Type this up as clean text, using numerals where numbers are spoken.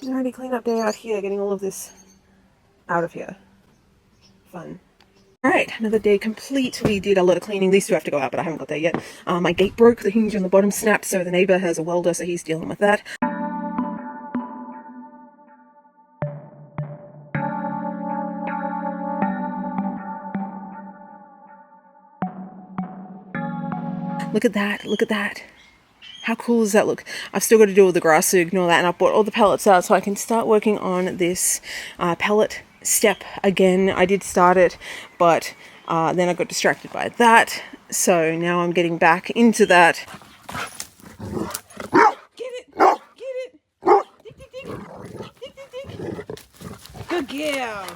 Alrighty, clean up day out here, getting all of this out of here. Fun. Alright, another day complete. We did a lot of cleaning. These two have to go out, but I haven't got there yet. My gate broke, the hinge on the bottom snapped, so the neighbour has a welder, so he's dealing with that. Look at that, look at that. How cool does that look? I've still got to do all the grass to ignore that, and I've brought all the pellets out so I can start working on this pellet step again. I did start it, but then I got distracted by that, so now I'm getting back into that. Get it! Get it! Dig, dig, dig! Dig, dig, dig! Good girl!